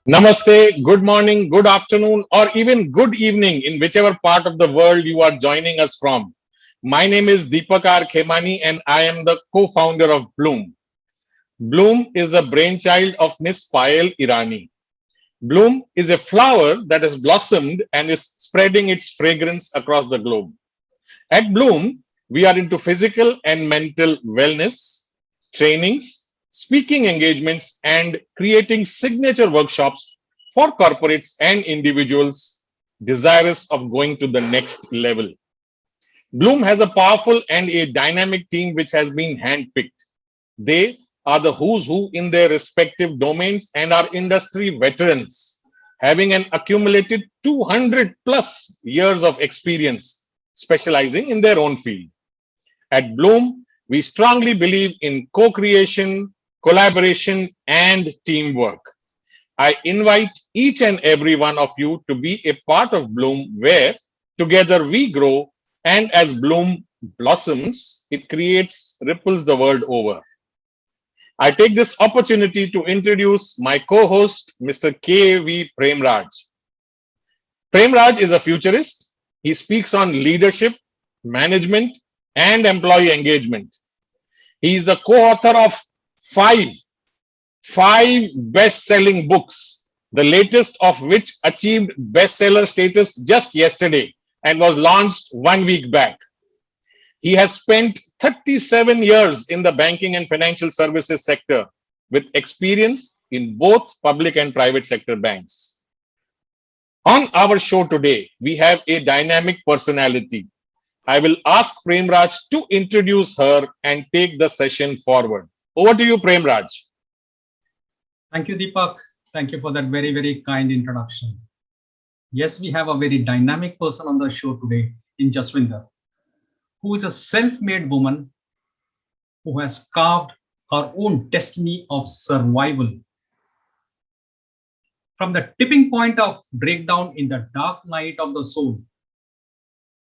Namaste, good morning, good afternoon, or even good evening in whichever part of the world you are joining us from. My name is Deepak R. Khemani and I am the co-founder of Bloom. Bloom is a brainchild of Miss Payal Irani. Bloom is a flower that has blossomed and is spreading its fragrance across the globe. At Bloom, we are into physical and mental wellness, trainings, speaking engagements, and creating signature workshops for corporates and individuals desirous of going to the next level. Bloom has a powerful and a dynamic team which has been handpicked. They are the who's who in their respective domains and are industry veterans, having an accumulated 200 plus years of experience specializing in their own field. At Bloom, we strongly believe in co-creation, collaboration, and teamwork. I invite each and every one of you to be a part of Bloom, where together we grow, and as Bloom blossoms, it creates ripples the world over. I take this opportunity to introduce my co-host, Mr. K.V. Premraj. Premraj is a futurist. He speaks on leadership, management, and employee engagement. He is the co-author of five best-selling books, the latest of which achieved bestseller status just yesterday and was launched 1 week back. He has spent 37 years in the banking and financial services sector with experience in both public and private sector banks. On our show today, we have a dynamic personality. I will ask Premraj to introduce her and take the session forward. Over to you, Premraj. Thank you, Deepak. Thank you for that very, very kind introduction. Yes, we have a very dynamic person on the show today in Jaswinder, who is a self-made woman who has carved her own destiny of survival. From the tipping point of breakdown in the dark night of the soul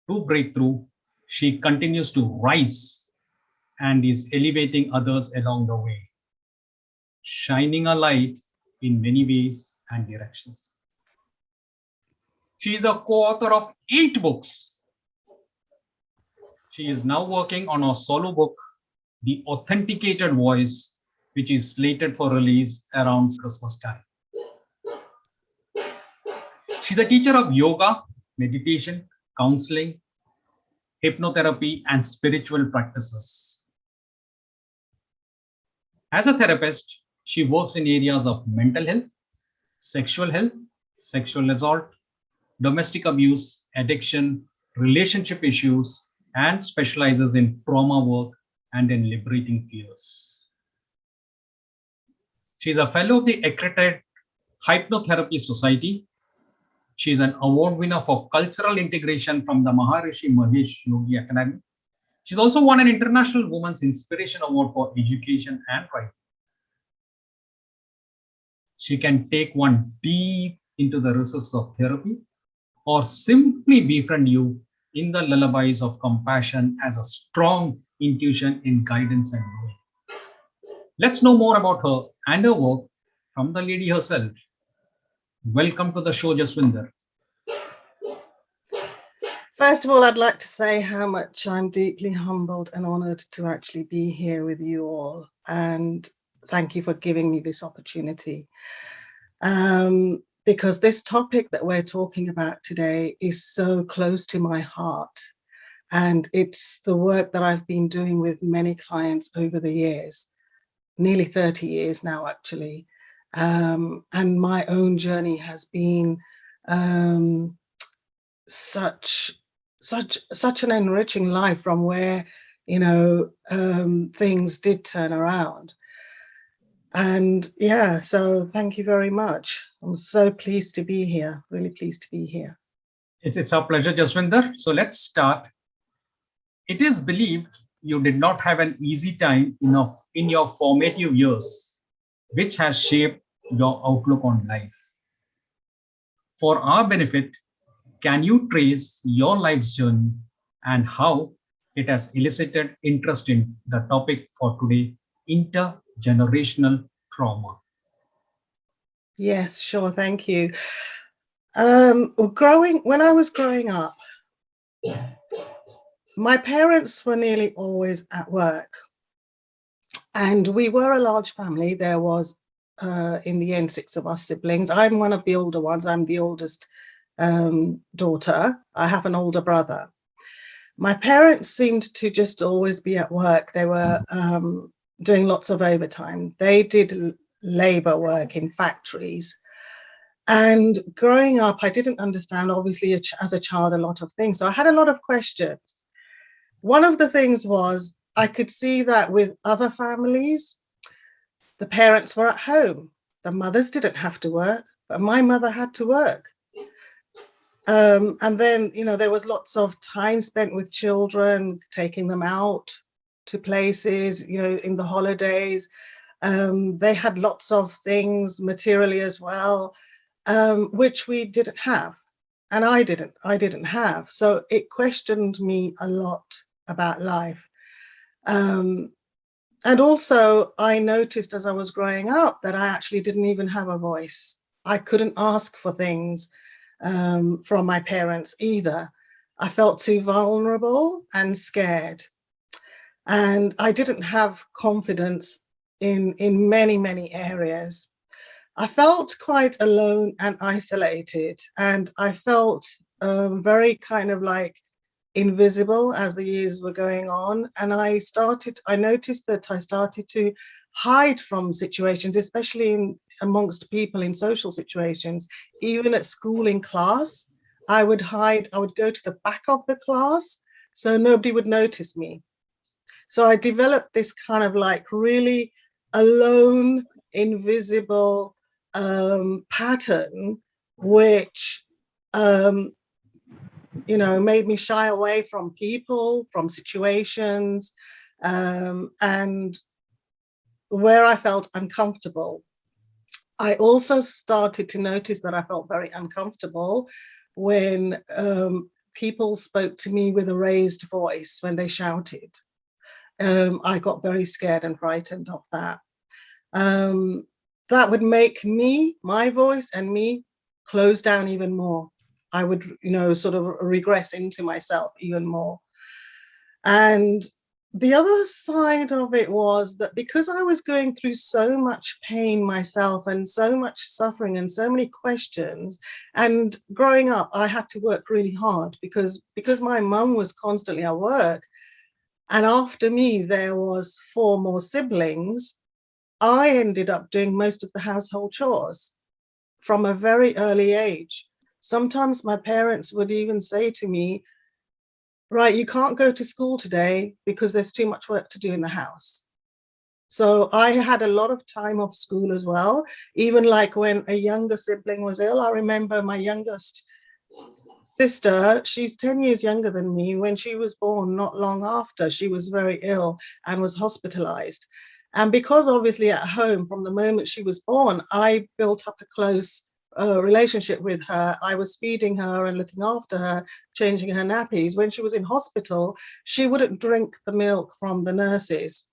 to breakthrough, she continues to rise and is elevating others along the way, shining a light in many ways and directions. She is a co-author of 8 books. She is now working on a solo book, The Authenticated Voice, which is slated for release around Christmas time. She's a teacher of yoga, meditation, counseling, hypnotherapy, and spiritual practices. As a therapist, she works in areas of mental health, sexual assault, domestic abuse, addiction, relationship issues, and specializes in trauma work and in liberating fears. She is a fellow of the accredited Hypnotherapy Society. She is an award winner for cultural integration from the Maharishi Mahesh Yogi Academy. She's also won an International Women's Inspiration Award for Education and Writing. She can take one deep into the recesses of therapy or simply befriend you in the lullabies of compassion as a strong intuition in guidance and knowing. Let's know more about her and her work from the lady herself. Welcome to the show, Jaswinder. First of all, I'd like to say how much I'm deeply humbled and honored to actually be here with you all. And thank you for giving me this opportunity. Because this topic that we're talking about today is so close to my heart. And it's the work that I've been doing with many clients over the years, nearly 30 years now, actually. And my own journey has been such an enriching life from where, things did turn around. And yeah, so thank you very much. I'm so pleased to be here, really pleased to be here. It's our pleasure, Jaswinder. So let's start. It is believed you did not have an easy time in your formative years, which has shaped your outlook on life. For our benefit, can you trace your life's journey and how It has elicited interest in the topic for today, intergenerational trauma. Yes, sure. Thank you. When I was growing up, my parents were nearly always at work, and we were a large family. There was, in the end, 6 of us siblings. I'm one of the older ones. I'm the oldest daughter. I have an older brother. My parents seemed to just always be at work. They were doing lots of overtime. They did labor work in factories. And growing up, I didn't understand, obviously, as a child, a lot of things. So I had a lot of questions. One of the things was I could see that with other families, the parents were at home. The mothers didn't have to work, but my mother had to work. And then, there was lots of time spent with children, taking them out to places, in the holidays. They had lots of things materially as well, which we didn't have. And I didn't have. So it questioned me a lot about life. And also, I noticed as I was growing up that I actually didn't even have a voice. I couldn't ask for things from my parents either. I felt too vulnerable and scared. And I didn't have confidence in many, many areas. I felt quite alone and isolated, and I felt very kind of like invisible as the years were going on. And I noticed that I started to hide from situations, especially amongst people in social situations. Even at school in class, I would hide. I would go to the back of the class so nobody would notice me. So I developed this kind of like really alone, invisible pattern, which made me shy away from people, from situations, and where I felt uncomfortable. I also started to notice that I felt very uncomfortable when people spoke to me with a raised voice, when they shouted. I got very scared and frightened of that. That would make my voice and me, close down even more. I would, sort of regress into myself even more. And the other side of it was that because I was going through so much pain myself and so much suffering and so many questions, and growing up, I had to work really hard because my mum was constantly at work. And after me, there was 4 more siblings. I ended up doing most of the household chores from a very early age. Sometimes my parents would even say to me, right, you can't go to school today because there's too much work to do in the house. So I had a lot of time off school as well. Even like when a younger sibling was ill, I remember my youngest sister, she's 10 years younger than me. When she was born, not long after, she was very ill and was hospitalized. And because obviously at home, from the moment she was born, I built up a close relationship with her. I was feeding her and looking after her, changing her nappies. When she was in hospital, she wouldn't drink the milk from the nurses.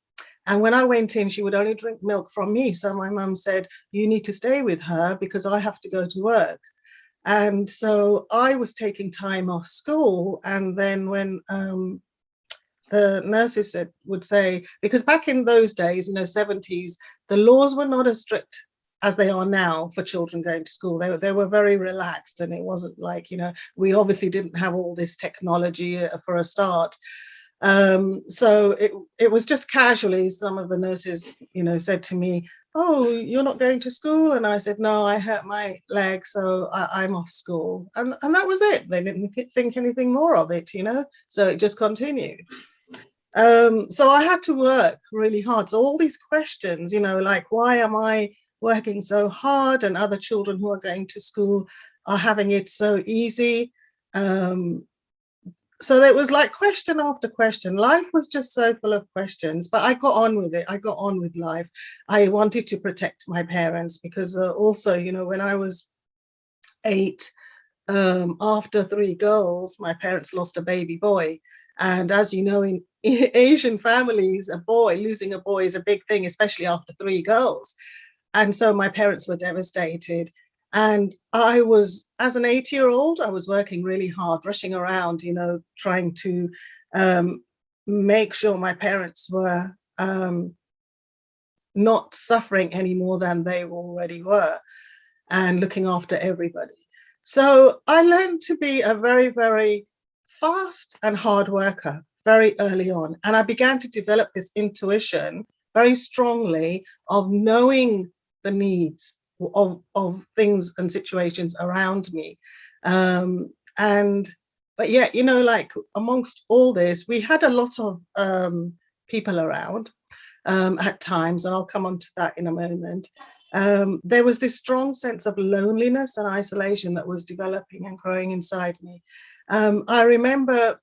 And when I went in, she would only drink milk from me. So my mum said, you need to stay with her because I have to go to work. And so I was taking time off school. And then when the nurses would say, because back in those days, 70s, the laws were not as strict as they are now for children going to school. They were very relaxed, and it wasn't like, we obviously didn't have all this technology for a start. So it was just casually, some of the nurses, said to me, oh, you're not going to school? And I said, no, I hurt my leg, so I'm off school. And that was it. They didn't think anything more of it, so it just continued. So I had to work really hard. So all these questions, like, why am I working so hard and other children who are going to school are having it so easy? So there was like question after question. Life was just so full of questions, but I got on with it. I got on with life. I wanted to protect my parents because also, when I was 8, after 3 girls, my parents lost a baby boy. And as you know, in Asian families, losing a boy is a big thing, especially after 3 girls. And so my parents were devastated. And I was, as an 8-year-old, I was working really hard, rushing around, trying to make sure my parents were not suffering any more than they already were, and looking after everybody. So I learned to be a very, very fast and hard worker very early on. And I began to develop this intuition very strongly of knowing the needs of things and situations around me. But yet, like amongst all this, we had a lot of people around at times, and I'll come on to that in a moment. There was this strong sense of loneliness and isolation that was developing and growing inside me. I remember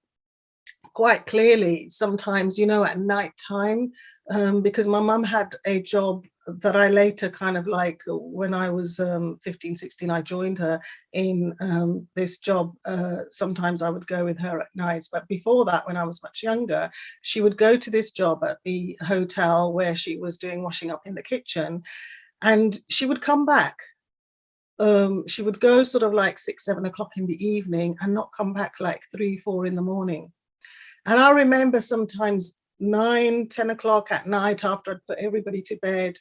quite clearly sometimes, at night time, because my mum had a job that I later kind of like, when I was 15, 16, I joined her in this job. Sometimes I would go with her at nights, but before that, when I was much younger, she would go to this job at the hotel where she was doing washing up in the kitchen, and she would come back. She would go sort of like 6, 7 o'clock in the evening and not come back like 3, 4 in the morning. And I remember sometimes 9, 10 o'clock at night, after I'd put everybody to bed,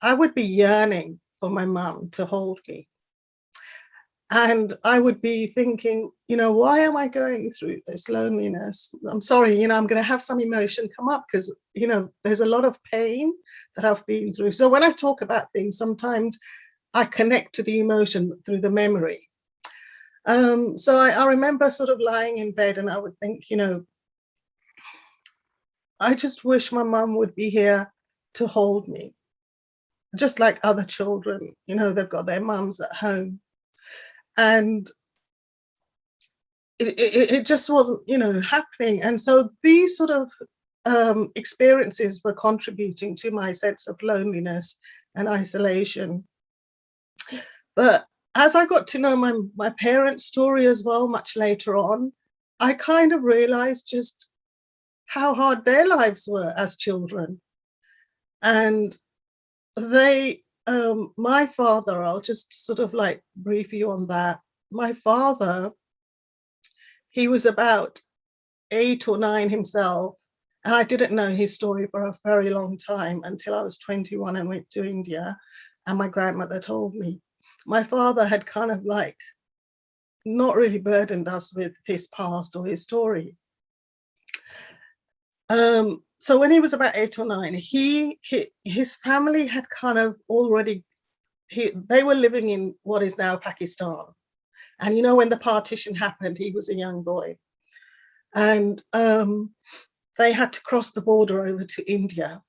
I would be yearning for my mum to hold me. And I would be thinking, why am I going through this loneliness? I'm sorry, I'm going to have some emotion come up because, there's a lot of pain that I've been through. So when I talk about things, sometimes I connect to the emotion through the memory. So I remember sort of lying in bed and I would think, I just wish my mum would be here to hold me. Just like other children, they've got their mums at home. And it just wasn't, happening. And so these sort of experiences were contributing to my sense of loneliness and isolation. But as I got to know my parents' story as well, much later on, I kind of realized just how hard their lives were as children. And my father, I'll just sort of like brief you on that. My father, he was about 8 or 9 himself. And I didn't know his story for a very long time until I was 21 and went to India. And my grandmother told me. My father had kind of like not really burdened us with his past or his story. So when he was about 8 or 9, his family had kind of already, they were living in what is now Pakistan. And when the partition happened, he was a young boy. And they had to cross the border over to India.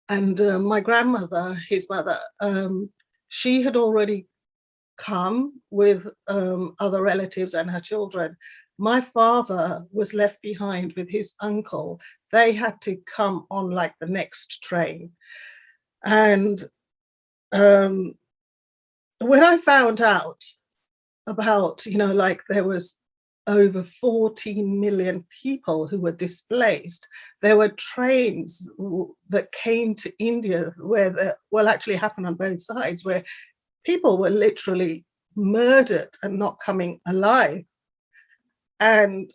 And my grandmother, his mother, she had already come with other relatives and her children. My father was left behind with his uncle. They had to come on like the next train. And when I found out about, like there was over 14 million people who were displaced, there were trains that came to India where actually happened on both sides, where people were literally murdered and not coming alive. And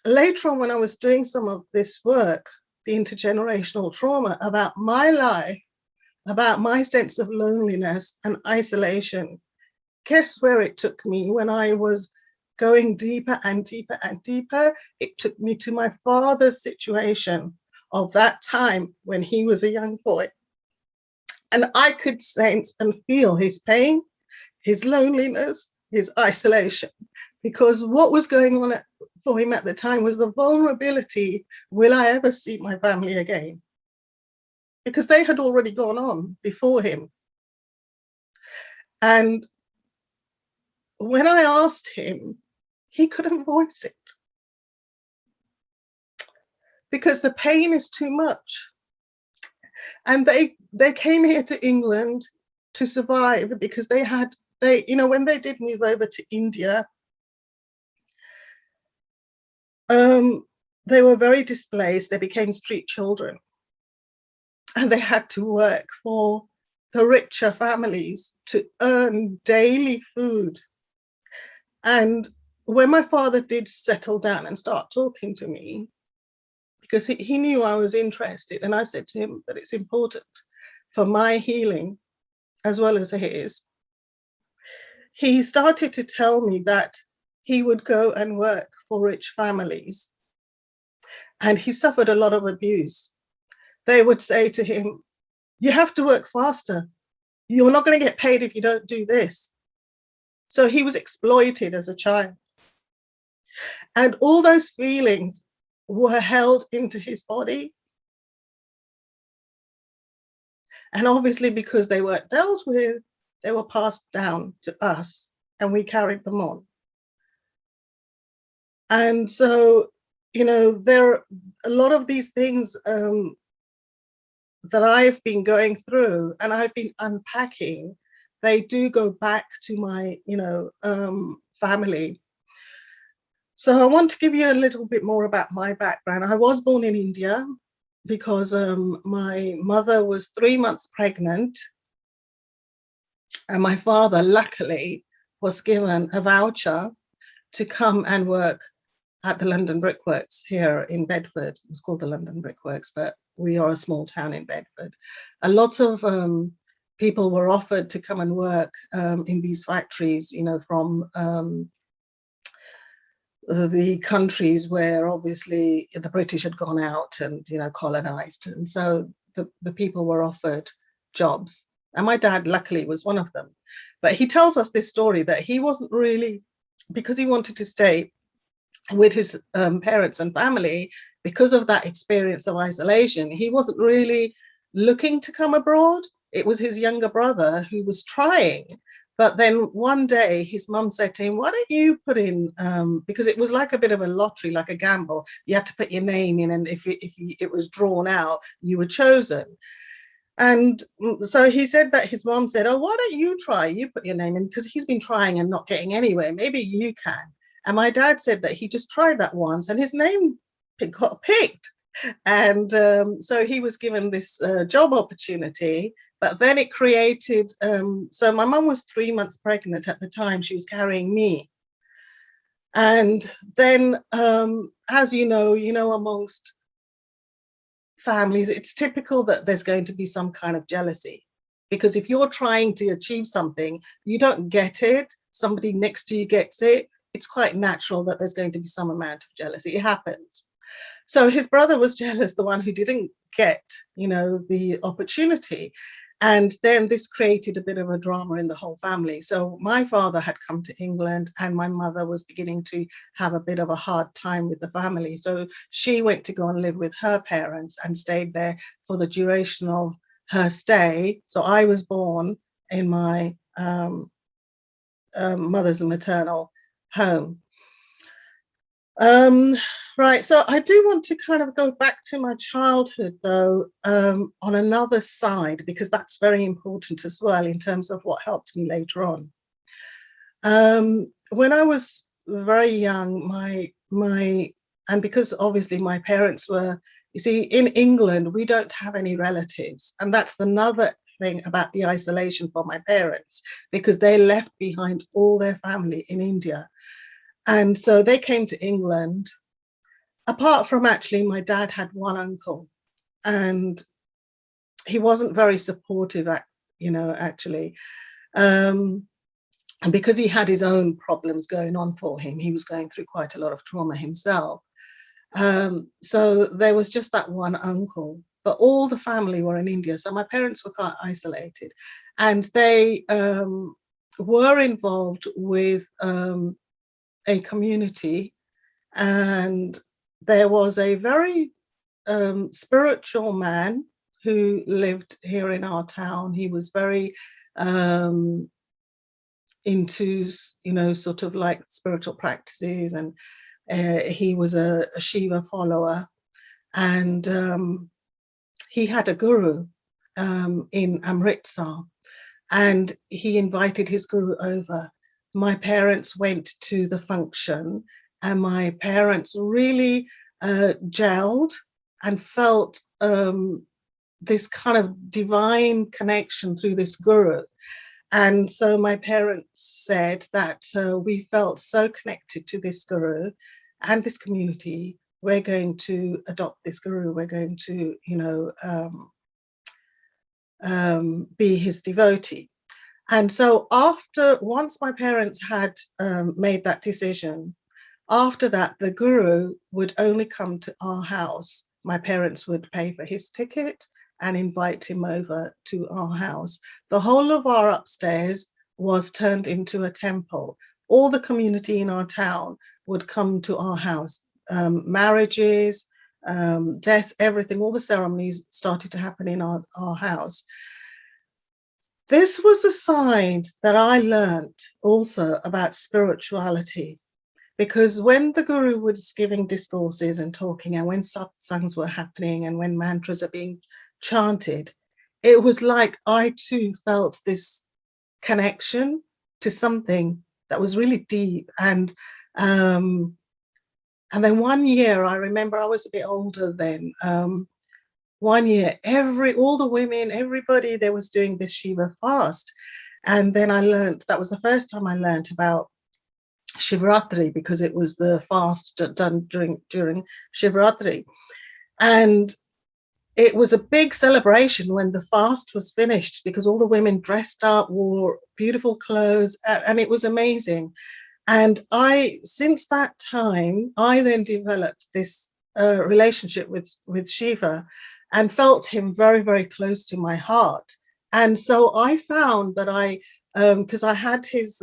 later on, when I was doing some of this work, the intergenerational trauma, about my life, about my sense of loneliness and isolation, guess where it took me when I was going deeper and deeper and deeper? It took me to my father's situation of that time when he was a young boy. And I could sense and feel his pain, his loneliness, his isolation, because what was going on for him at the time was the vulnerability. Will I ever see my family again? Because they had already gone on before him. And when I asked him, he couldn't voice it because the pain is too much. And they came here to England to survive because they they, when they did move over to India, they were very displaced. They became street children, and they had to work for the richer families to earn daily food. And when my father did settle down and start talking to me, because he knew I was interested, and I said to him that it's important for my healing as well as his, he started to tell me that he would go and work for rich families, and he suffered a lot of abuse. They would say to him, you have to work faster. You're not going to get paid if you don't do this. So he was exploited as a child. And all those feelings were held into his body. And obviously, because they weren't dealt with, they were passed down to us, and we carried them on. And so, there are a lot of these things that I've been going through and I've been unpacking. They do go back to my, family. So I want to give you a little bit more about my background. I was born in India because my mother was 3 months pregnant, and my father, luckily, was given a voucher to come and work at the London Brickworks here in Bedford. It was called the London Brickworks, but we are a small town in Bedford. A lot of people were offered to come and work in these factories, from the countries where obviously the British had gone out and, colonized. And so the people were offered jobs. And my dad, luckily, was one of them. But he tells us this story that he wasn't really, because he wanted to stay with his parents and family, because of that experience of isolation, he wasn't really looking to come abroad. It was his younger brother who was trying. But then one day his mum said to him, why don't you put in, because it was like a bit of a lottery, like a gamble. You had to put your name in, and if it was drawn out, you were chosen. And so he said that his mom said, oh, why don't you try? You put your name in, because he's been trying and not getting anywhere. Maybe you can. And my dad said that he just tried that once and his name got picked. And so he was given this job opportunity, but then it created, so my mum was 3 months pregnant at the time. She was carrying me. And then, as you know, amongst families, it's typical that there's going to be some kind of jealousy, because if you're trying to achieve something, you don't get it, somebody next to you gets it, it's quite natural that there's going to be some amount of jealousy. It happens. So his brother was jealous, the one who didn't get, the opportunity. And then this created a bit of a drama in the whole family. So my father had come to England, and my mother was beginning to have a bit of a hard time with the family. So she went to go and live with her parents and stayed there for the duration of her stay. So I was born in my mother's maternal home. Right, so I do want to kind of go back to my childhood, though, on another side, because that's very important as well in terms of what helped me later on. When I was very young, and because obviously my parents were, you see, in England, we don't have any relatives. And that's another thing about the isolation for my parents, because they left behind all their family in India. And so they came to England. Apart from, actually, my dad had one uncle, and he wasn't very supportive, actually. And because he had his own problems going on for him, he was going through quite a lot of trauma himself. So there was just that one uncle, but all the family were in India. So my parents were quite isolated, and they were involved with a community, and there was a very spiritual man who lived here in our town. He was very into, sort of like spiritual practices, and he was a Shiva follower, and he had a guru in Amritsar. and he invited his guru over. My parents went to the function, and my parents really gelled and felt this kind of divine connection through this guru. And so my parents said that we felt so connected to this guru and this community. We're going to adopt this guru. We're going to, be his devotee. And so once my parents had made that decision, after that, the guru would only come to our house. My parents would pay for his ticket and invite him over to our house. The whole of our upstairs was turned into a temple. All the community in our town would come to our house. Marriages, deaths, everything, all the ceremonies started to happen in our house. This was a side that I learned also about spirituality, because when the guru was giving discourses and talking, and when satsangs were happening, and when mantras are being chanted, it was like I too felt this connection to something that was really deep. And then one year, I remember I was a bit older then. One year, all the women, everybody, they was doing this Shiva fast. And then I learned, that was the first time I learned about Shivratri, because it was the fast done during Shivratri. And it was a big celebration when the fast was finished, because all the women dressed up, wore beautiful clothes, and it was amazing. And since that time, I then developed this relationship with Shiva and felt him very, very close to my heart. And so I found that because I had his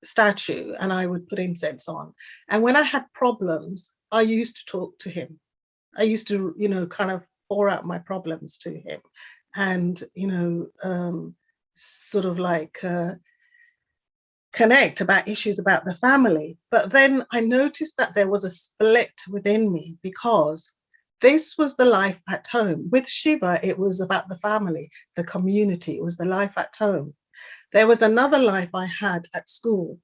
statue and I would put incense on. And when I had problems, I used to talk to him. I used to, kind of pour out my problems to him and, sort of like connect about issues about the family. But then I noticed that there was a split within me, because this was the life at home. With Shiva, it was about the family, the community. It was the life at home. There was another life I had at school,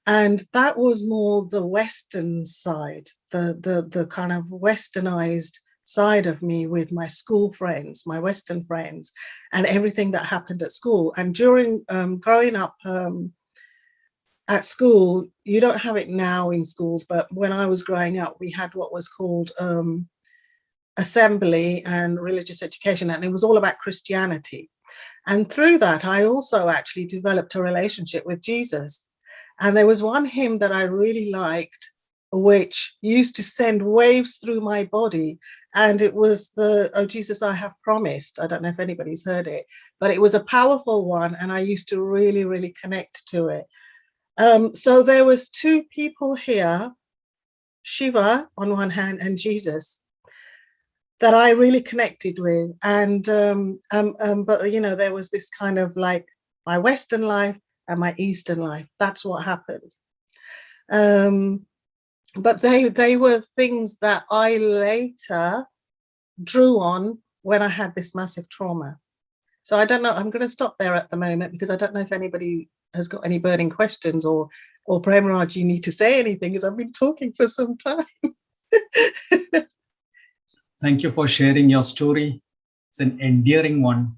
and that was more the Western side, the kind of Westernized side of me, with my school friends, my Western friends, and everything that happened at school. And during growing up at school, you don't have it now in schools, but when I was growing up, we had what was called assembly and religious education, and it was all about Christianity. And through that, I also actually developed a relationship with Jesus. And there was one hymn that I really liked, which used to send waves through my body. And it was "Oh Jesus, I have promised." I don't know if anybody's heard it, but it was a powerful one. And I used to really, really connect to it. So there was two people here, Shiva on one hand and Jesus, that I really connected with. And but there was this kind of like my Western life and my Eastern life. That's what happened. But they were things that I later drew on when I had this massive trauma. So I don't know, I'm going to stop there at the moment, because I don't know if anybody has got any burning questions, or Premraj, you need to say anything, because I've been talking for some time. Thank you for sharing your story. It's an endearing one,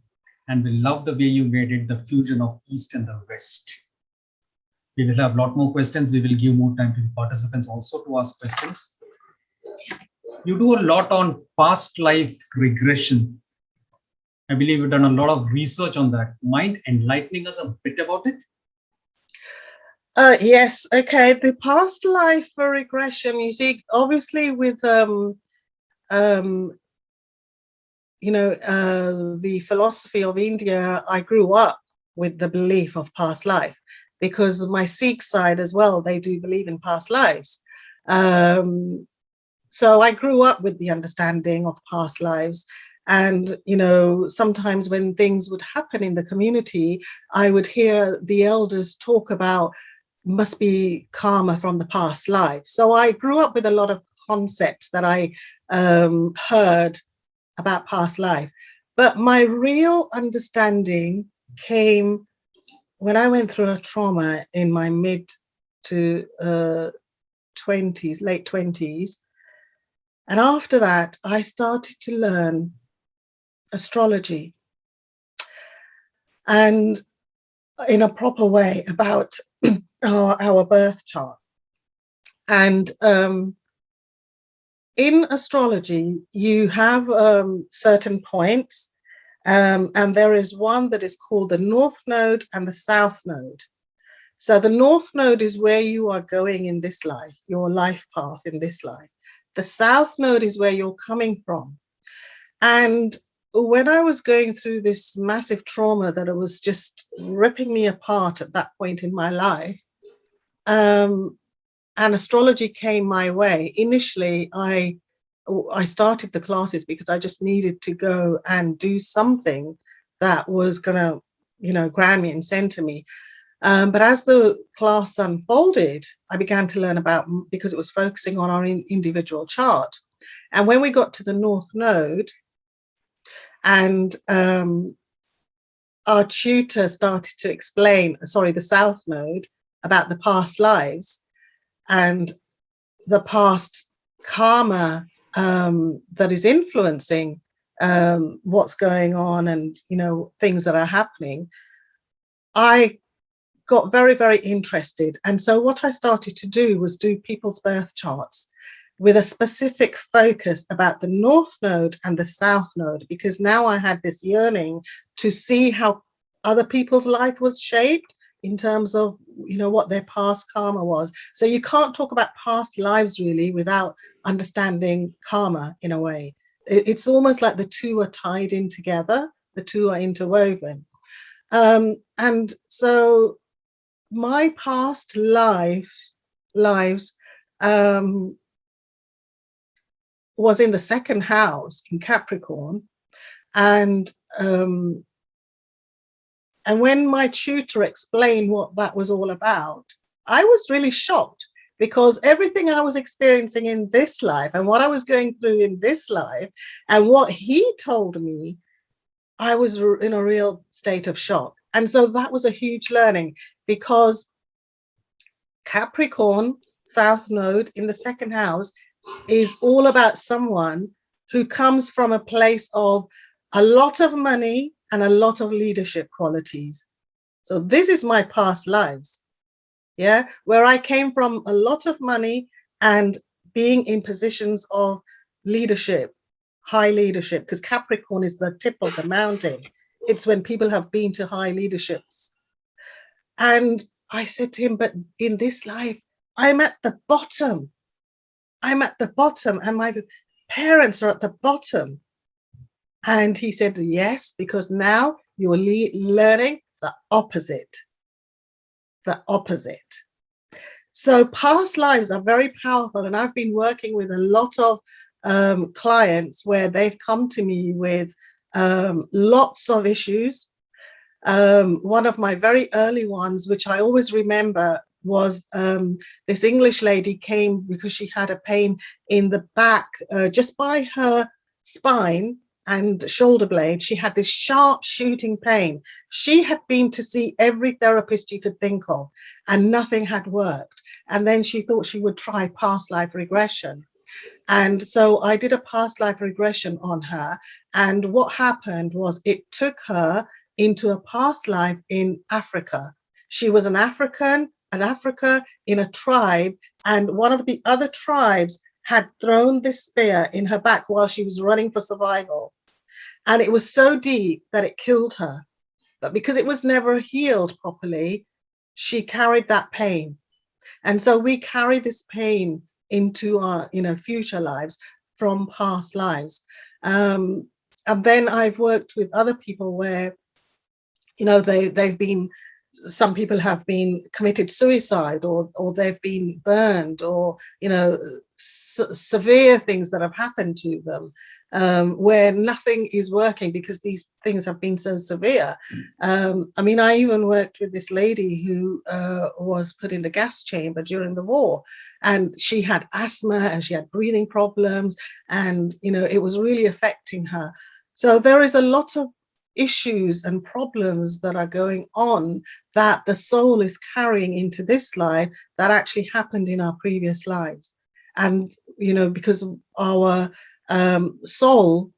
and we love the way you made it the fusion of East and the West. We will have a lot more questions. We will give more time to the participants also to ask questions. You do a lot on past life regression. I believe you've done a lot of research on that. Mind enlightening us a bit about it? Yes. Okay. The past life regression, you see, obviously with the philosophy of India, I grew up with the belief of past life, because my Sikh side as well, they do believe in past lives. So I grew up with the understanding of past lives. And, sometimes when things would happen in the community, I would hear the elders talk about must be karma from the past life. So I grew up with a lot of concepts that I heard about past life. But my real understanding came when I went through a trauma in my mid to 20s, late 20s. And after that, I started to learn astrology and in a proper way about our birth chart. And in astrology, you have certain points, and there is one that is called the North Node and the South Node. So the North Node is where you are going in this life, your life path in this life. The South Node is where you're coming from. And when I was going through this massive trauma that it was just ripping me apart at that point in my life, and astrology came my way. Initially, I started the classes because I just needed to go and do something that was going to, you know, ground me and center me. But as the class unfolded, I began to learn about, because it was focusing on our individual chart. And when we got to the North Node, and our tutor started to explain, the South Node, about the past lives and the past karma that is influencing what's going on, and, you know, things that are happening, I got very, very interested. And so what I started to do was do people's birth charts with a specific focus about the North Node and the South Node, because now I had this yearning to see how other people's life was shaped in terms of, you know, what their past karma was. So you can't talk about past lives really without understanding karma in a way. It's almost like the two are tied in together, the two are interwoven. And so my past lives was in the second house in Capricorn, and when my tutor explained what that was all about, I was really shocked, because everything I was experiencing in this life and what I was going through in this life and what he told me, I was in a real state of shock. And so that was a huge learning, because Capricorn, South Node in the second house, is all about someone who comes from a place of a lot of money and a lot of leadership qualities. So this is my past lives, yeah, where I came from a lot of money and being in positions of leadership, high leadership, because Capricorn is the tip of the mountain. It's when people have been to high leaderships. And I said to him, but in this life, I'm at the bottom. I'm at the bottom, and my parents are at the bottom. And he said, yes, because now you're learning the opposite. The opposite. So past lives are very powerful. And I've been working with a lot of clients where they've come to me with lots of issues. One of my very early ones, which I always remember, was this English lady came because she had a pain in the back, just by her spine and shoulder blade. She had this sharp shooting pain. She had been to see every therapist you could think of, and nothing had worked. And then she thought she would try past life regression. And so I did a past life regression on her. And what happened was it took her into a past life in Africa. She was an Africa in a tribe, and one of the other tribes had thrown this spear in her back while she was running for survival. And it was so deep that it killed her. But because it was never healed properly, she carried that pain. And so we carry this pain into our, you know, future lives from past lives. And then I've worked with other people where, you know, they've been, some people have been committed suicide, or they've been burned, or, you know, severe things that have happened to them, where nothing is working because these things have been so severe. I mean, I even worked with this lady who was put in the gas chamber during the war, and she had asthma and she had breathing problems, and, you know, it was really affecting her. So there is a lot of issues and problems that are going on that the soul is carrying into this life that actually happened in our previous lives. And, you know, because our soul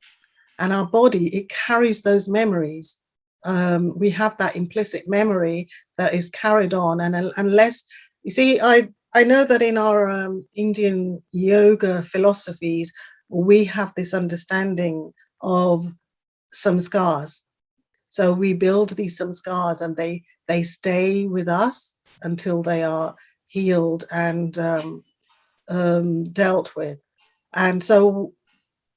and our body, it carries those memories. We have that implicit memory that is carried on. And unless, you see, I know that in our Indian yoga philosophies, we have this understanding of samskars. So we build these samskars, and they stay with us until they are healed and dealt with. And so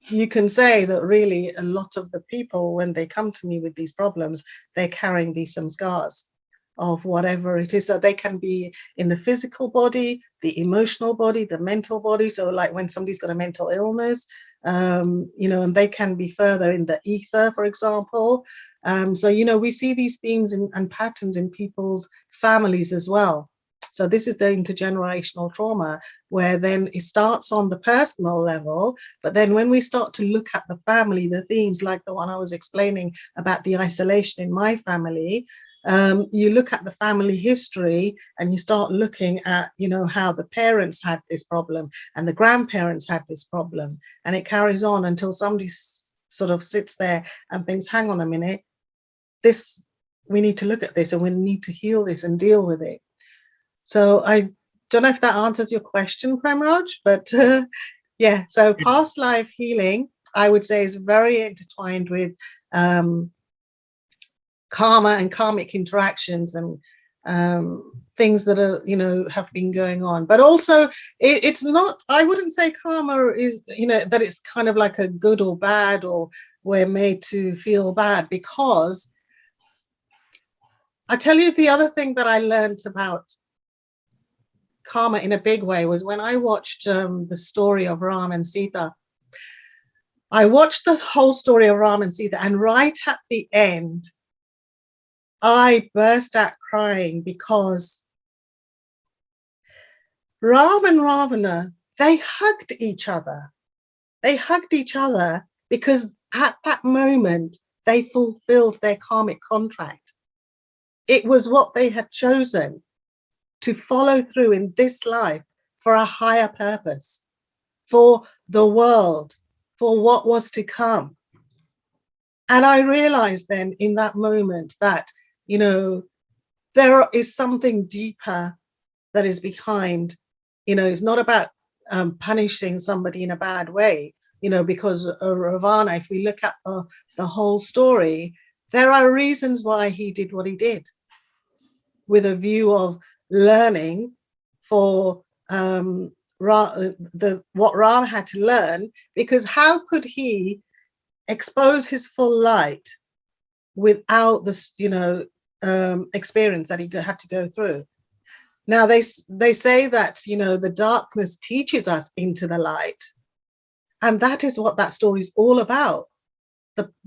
you can say that really a lot of the people, when they come to me with these problems, they're carrying these samskars of whatever it is. So they can be in the physical body, the emotional body, the mental body. So like when somebody's got a mental illness, you know, and they can be further in the ether, for example. So, you know, we see these themes and patterns in people's families as well. So this is the intergenerational trauma, where then it starts on the personal level, but then when we start to look at the family, the themes like the one I was explaining about the isolation in my family, you look at the family history and you start looking at, you know, how the parents had this problem and the grandparents had this problem, and it carries on until somebody sort of sits there and thinks, hang on a minute, we need to look at this and we need to heal this and deal with it. So I don't know if that answers your question, Premraj, but yeah, so past life healing, I would say, is very intertwined with karma and karmic interactions and things that are, you know, have been going on. But also it's not, I wouldn't say karma is, you know, that it's kind of like a good or bad, or we're made to feel bad, because I tell you, the other thing that I learned about karma in a big way was when I watched the story of Ram and Sita. I watched the whole story of Ram and Sita, and right at the end, I burst out crying, because Ram and Ravana, they hugged each other. They hugged each other because at that moment, they fulfilled their karmic contract. It was what they had chosen to follow through in this life for a higher purpose, for the world, for what was to come. And I realized then in that moment that, you know, there is something deeper that is behind. You know, it's not about punishing somebody in a bad way, you know, because Ravana, if we look at the whole story, there are reasons why he did what he did, with a view of learning for what Ram had to learn, because how could he expose his full light without this, you know, experience that he had to go through? Now they say that, you know, the darkness teaches us into the light, and that is what that story is all about.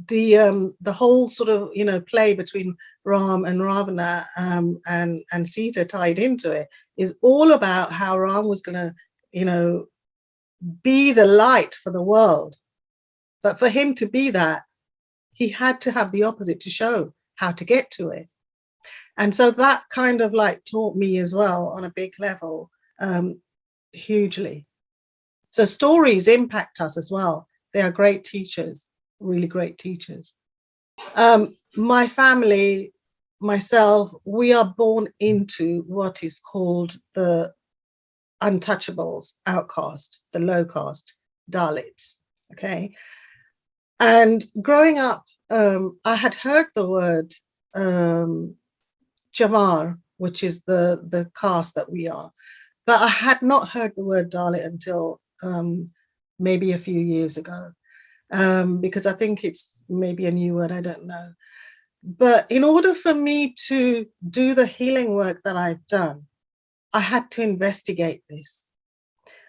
The whole sort of, you know, play between Ram and Ravana and Sita tied into it is all about how Ram was going to, you know, be the light for the world. But for him to be that, he had to have the opposite to show how to get to it. And so that kind of like taught me as well on a big level, hugely. So stories impact us as well. They are great teachers, really great teachers. My family, myself, we are born into what is called the untouchables, outcast, the low caste, Dalits. Okay. And growing up, I had heard the word Jamar, which is the caste that we are, but I had not heard the word Dalit until maybe a few years ago, because I think it's maybe a new word, I don't know. But in order for me to do the healing work that I've done, I had to investigate this.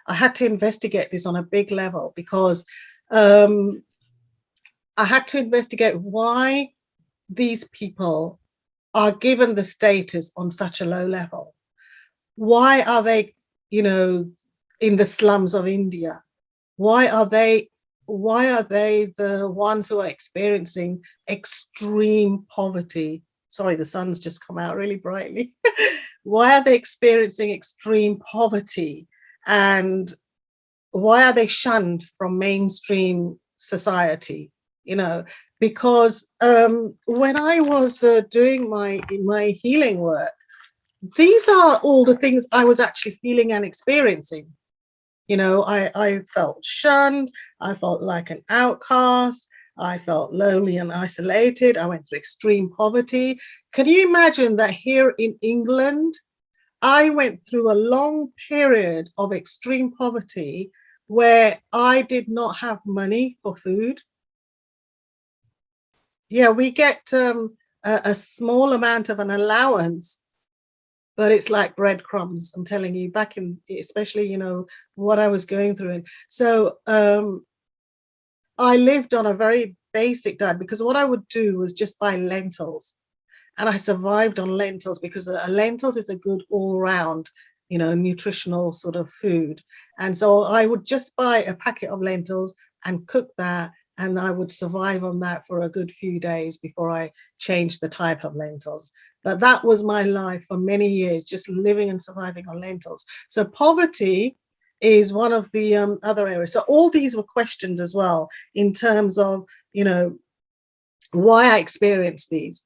I had to investigate this on a big level, because I had to investigate why these people are given the status on such a low level. Why are they, you know, in the slums of India? Why are they why are they the ones who are experiencing extreme poverty? Sorry, the sun's just come out really brightly. Why are they experiencing extreme poverty? And why are they shunned from mainstream society? You know, because when I was doing my healing work, these are all the things I was actually feeling and experiencing. You know, I felt shunned. I felt like an outcast. I felt lonely and isolated. I went through extreme poverty. Can you imagine that here in England, I went through a long period of extreme poverty where I did not have money for food? Yeah, we get a small amount of an allowance, but it's like breadcrumbs. I'm telling you, back in, especially, you know, what I was going through. And so I lived on a very basic diet, because what I would do was just buy lentils. And I survived on lentils because lentils is a good all-round, you know, nutritional sort of food. And so I would just buy a packet of lentils and cook that, and I would survive on that for a good few days before I changed the type of lentils. But that was my life for many years, just living and surviving on lentils. So poverty is one of the other areas. So all these were questions as well, in terms of, you know, why I experienced these.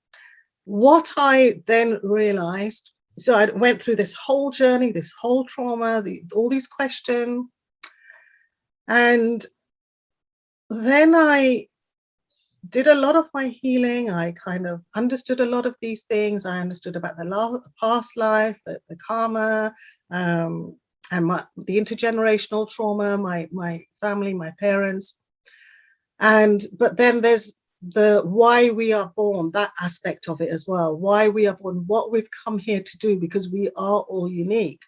What I then realized, so I went through this whole journey, this whole trauma, all these questions, and then I did a lot of my healing. I kind of understood a lot of these things. I understood about the past life, the karma, and the intergenerational trauma, my family, my parents. But then there's the why we are born, that aspect of it as well. Why we are born, what we've come here to do, because we are all unique.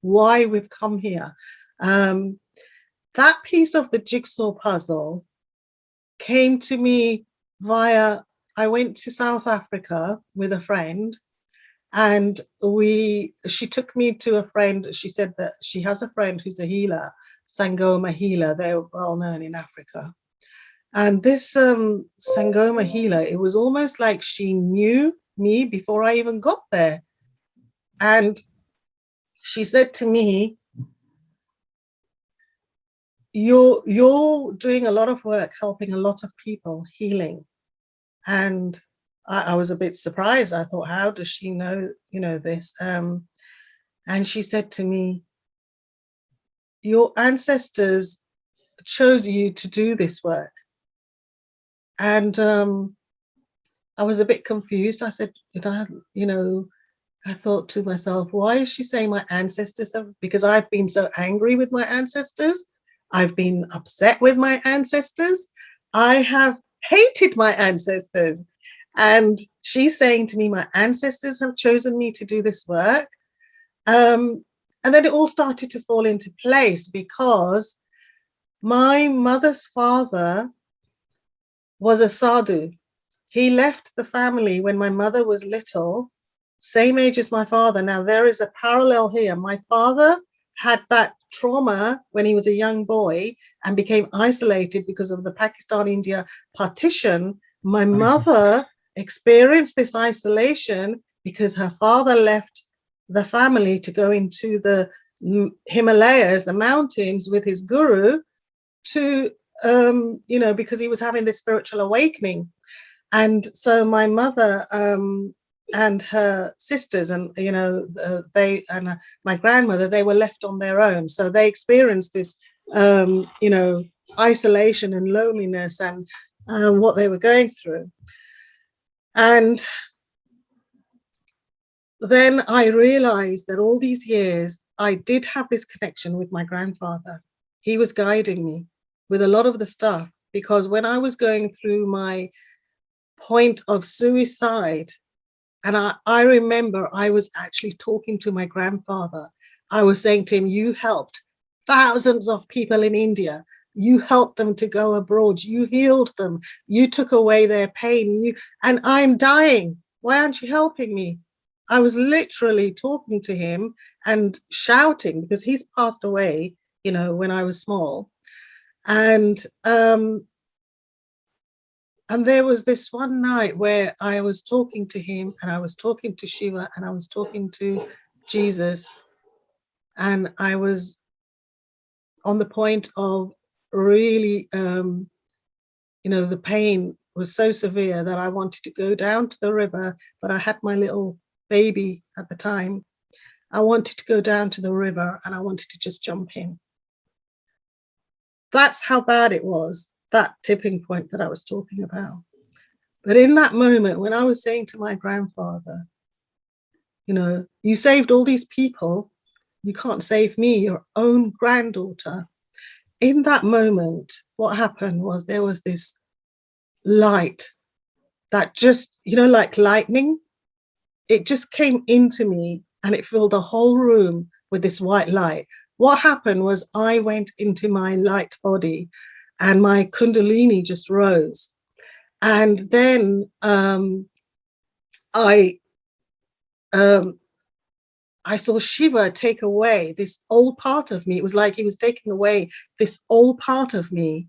Why we've come here. That piece of the jigsaw puzzle came to me via, I went to South Africa with a friend, and she took me to a friend. She said that she has a friend who's a healer, Sangoma healer. They're well known in Africa. And this Sangoma healer, it was almost like she knew me before I even got there. And she said to me, you're doing a lot of work, helping a lot of people, healing. And I was a bit surprised. I thought, how does she know, you know, this? And she said to me, your ancestors chose you to do this work. And I was a bit confused. I said, you know, I thought to myself, why is she saying my ancestors? Because I've been so angry with my ancestors. I've been upset with my ancestors. I have hated my ancestors. And she's saying to me, my ancestors have chosen me to do this work. And then it all started to fall into place, because my mother's father was a sadhu. He left the family when my mother was little, same age as my father. Now, there is a parallel here. My father had that trauma when he was a young boy and became isolated because of the Pakistan-India partition. My mother experienced this isolation because her father left the family to go into the Himalayas, the mountains, with his guru to, you know, because he was having this spiritual awakening. And so my mother and her sisters, and, you know, they and my grandmother, they were left on their own. So they experienced this, you know, isolation and loneliness, and what they were going through. And then I realized that all these years, I did have this connection with my grandfather. He was guiding me with a lot of the stuff, because when I was going through my point of suicide, and I remember I was actually talking to my grandfather. I was saying to him, you helped thousands of people in India. You helped them to go abroad. You healed them. You took away their pain. And I'm dying. Why aren't you helping me? I was literally talking to him and shouting, because he's passed away, you know, when I was small. And there was this one night where I was talking to him, and I was talking to Shiva, and I was talking to Jesus, and I was on the point of really, the pain was so severe that I wanted to go down to the river, but I had my little baby at the time. I wanted to go down to the river and I wanted to just jump in. That's how bad it was, that tipping point that I was talking about. But in that moment, when I was saying to my grandfather, you saved all these people, you can't save me, your own granddaughter. In that moment, what happened was there was this light that just, like lightning, it just came into me and it filled the whole room with this white light. What happened was I went into my light body and my Kundalini just rose. And then I saw Shiva take away this old part of me. It was like he was taking away this old part of me.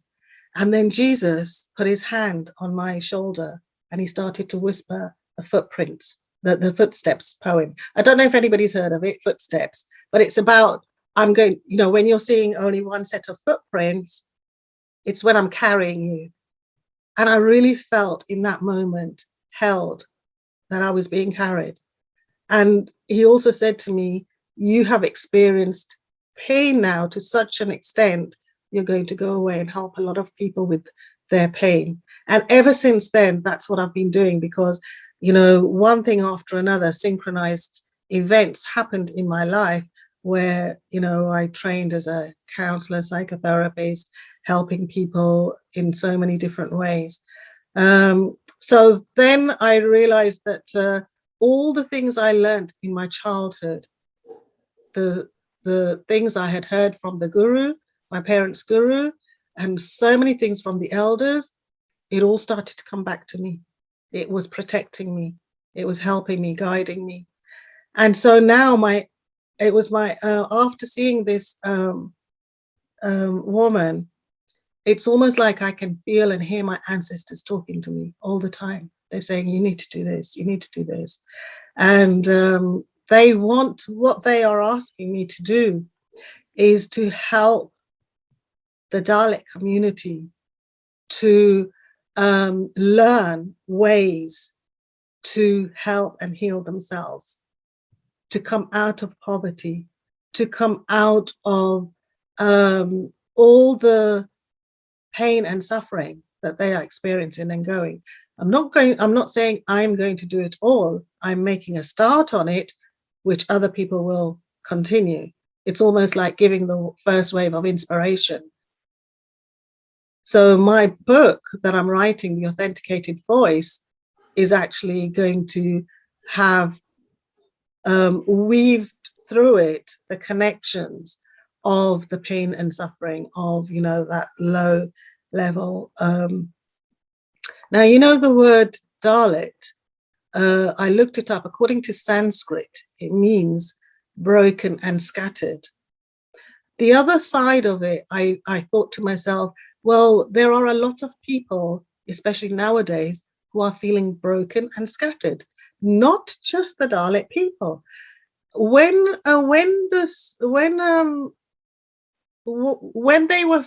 And then Jesus put his hand on my shoulder and he started to whisper the footprints, the Footsteps poem. I don't know if anybody's heard of it, Footsteps, but it's about, when you're seeing only one set of footprints, it's when I'm carrying you. And I really felt in that moment held, that I was being carried. And he also said to me, you have experienced pain now to such an extent, you're going to go away and help a lot of people with their pain. And ever since then, that's what I've been doing, because, one thing after another, synchronized events happened in my life where, I trained as a counselor, psychotherapist, helping people in so many different ways. So then I realized that all the things I learned in my childhood, the things I had heard from the guru, my parents' guru, and so many things from the elders, it all started to come back to me. It was protecting me. It was helping me, guiding me. And so now after seeing this woman, it's almost like I can feel and hear my ancestors talking to me all the time. They're saying, you need to do this, you need to do this. And what they are asking me to do is to help the Dalek community to learn ways to help and heal themselves, to come out of poverty, to come out of all the pain and suffering that they are experiencing and going. I'm not saying I'm going to do it all. I'm making a start on it, which other people will continue. It's almost like giving the first wave of inspiration. So my book that I'm writing, The Authenticated Voice, is actually going to have weaved through it the connections of the pain and suffering of, that low level. Now, the word Dalit, I looked it up. According to Sanskrit, it means broken and scattered. The other side of it, I thought to myself, well, there are a lot of people, especially nowadays, who are feeling broken and scattered, not just the Dalit people. When they were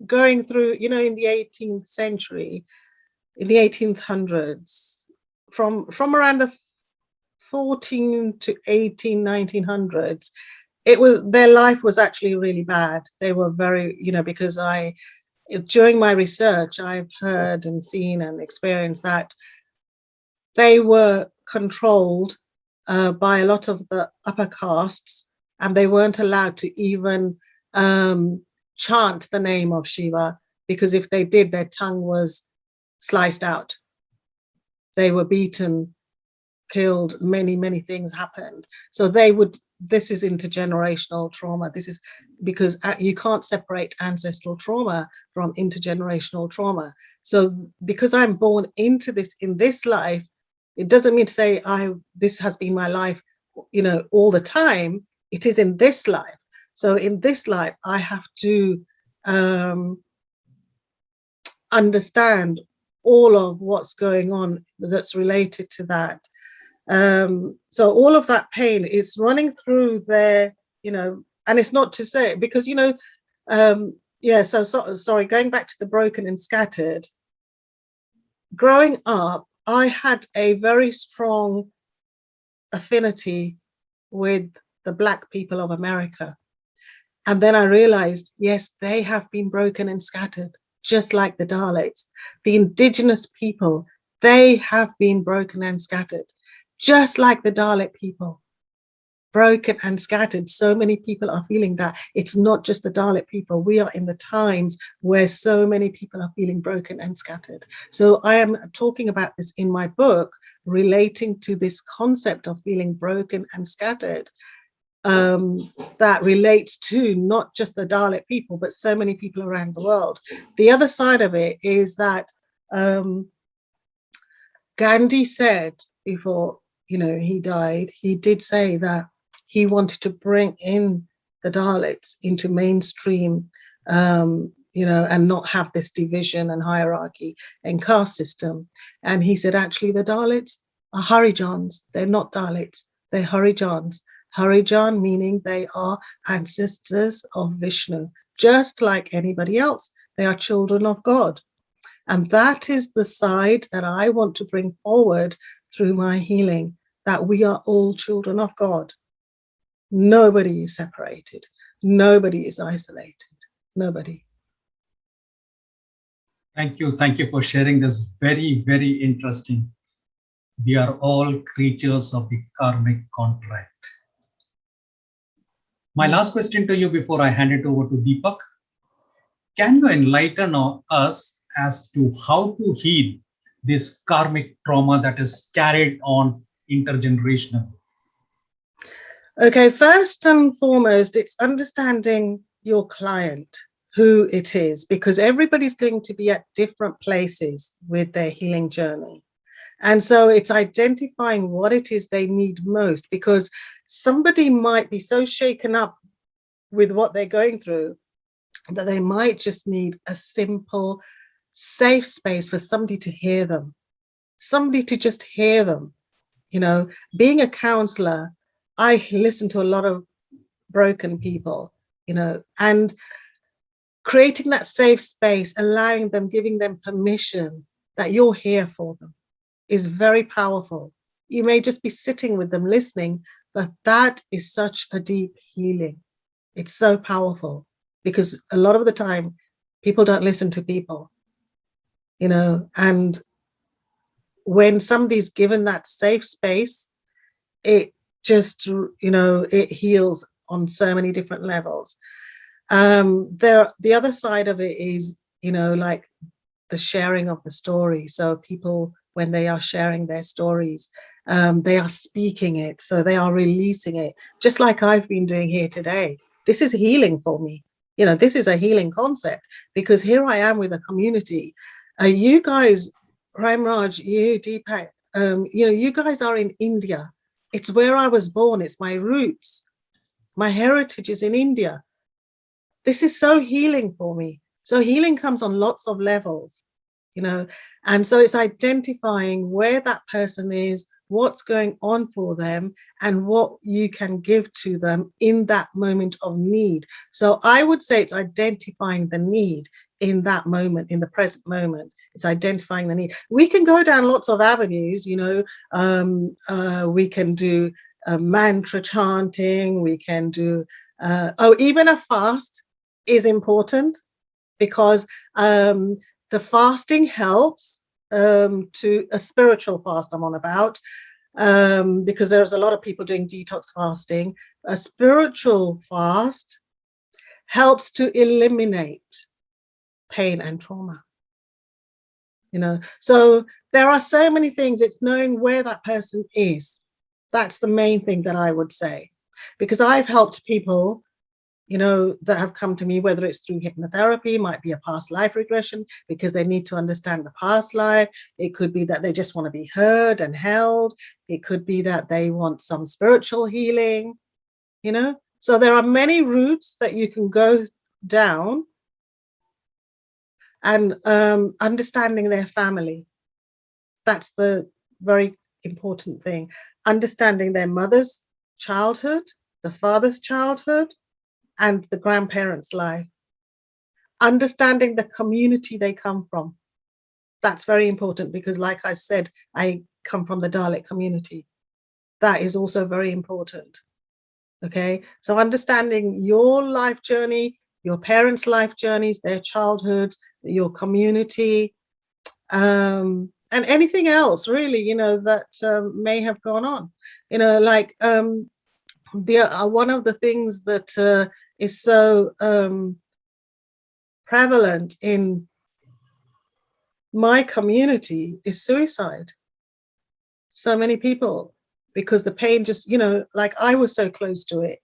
going through, in the 18th century, in the 1800s, from around the 14 to 1900s, their life was actually really bad. They were very, because during my research, I've heard and seen and experienced that they were controlled by a lot of the upper castes, and they weren't allowed to even chant the name of Shiva, because if they did, their tongue was sliced out. They were beaten, killed, many things happened. So this is intergenerational trauma. This is because you can't separate ancestral trauma from intergenerational trauma. So because I'm born into this in this life, it doesn't mean to say this has been my life, all the time. It is in this life. So in this life, I have to understand all of what's going on that's related to that. So all of that pain is running through their, and it's not to say, because, sorry, going back to the broken and scattered, growing up, I had a very strong affinity with the Black people of America. And then I realized, yes, they have been broken and scattered, just like the Dalits. The indigenous people, they have been broken and scattered, just like the Dalit people. Broken and scattered. So many people are feeling that. It's not just the Dalit people. We are in the times where so many people are feeling broken and scattered. So I am talking about this in my book, relating to this concept of feeling broken and scattered, that relates to not just the Dalit people, but so many people around the world. The other side of it is that Gandhi said before, he died, he did say that he wanted to bring in the Dalits into mainstream, and not have this division and hierarchy and caste system. And he said, actually, the Dalits are Harijans. They're not Dalits. They're Harijans. Harijan meaning they are ancestors of Vishnu, just like anybody else. They are children of God. And that is the side that I want to bring forward through my healing, that we are all children of God. Nobody is separated. Nobody is isolated. Nobody. Thank you. Thank you for sharing this. Very, very interesting. We are all creatures of the karmic contract. My last question to you before I hand it over to Deepak. Can you enlighten us as to how to heal this karmic trauma that is carried on intergenerationally? Okay, first and foremost, it's understanding your client, who it is, because everybody's going to be at different places with their healing journey. And so it's identifying what it is they need most, because somebody might be so shaken up with what they're going through that they might just need a simple, safe space for somebody to hear them, somebody to just hear them. Being a counselor, I listen to a lot of broken people, and creating that safe space, allowing them, giving them permission that you're here for them is very powerful. You may just be sitting with them listening, but that is such a deep healing. It's so powerful, because a lot of the time people don't listen to people, and when somebody's given that safe space, it just, it heals on so many different levels. The other side of it is, like the sharing of the story. So people, when they are sharing their stories, they are speaking it, so they are releasing it, just like I've been doing here today. This is healing for me. This is a healing concept, because here I am with a community. You guys, Ramraj, you, Deepak, you guys are in India. It's where I was born. It's my roots. My heritage is in India. This is so healing for me. So healing comes on lots of levels, and so it's identifying where that person is, what's going on for them, and what you can give to them in that moment of need. So I would say it's identifying the need in that moment, in the present moment. It's identifying the need. We can go down lots of avenues, we can do mantra chanting, we can do, even a fast is important, because the fasting helps, to a spiritual fast I'm on about, because there's a lot of people doing detox fasting. A spiritual fast helps to eliminate pain and trauma. So there are so many things. It's knowing where that person is. That's the main thing that I would say, because I've helped people, that have come to me, whether it's through hypnotherapy, might be a past life regression, because they need to understand the past life. It could be that they just want to be heard and held. It could be that they want some spiritual healing, So there are many routes that you can go down, and understanding their family. That's the very important thing. Understanding their mother's childhood, the father's childhood, and the grandparents' life. Understanding the community they come from. That's very important because, like I said, I come from the Dalek community. That is also very important. Okay, so understanding your life journey, your parents' life journeys, their childhood, your community, and anything else really, you know, that may have gone on. You know, like one of the things that is so prevalent in my community is suicide. So many people, because the pain just, you know, like I was so close to it.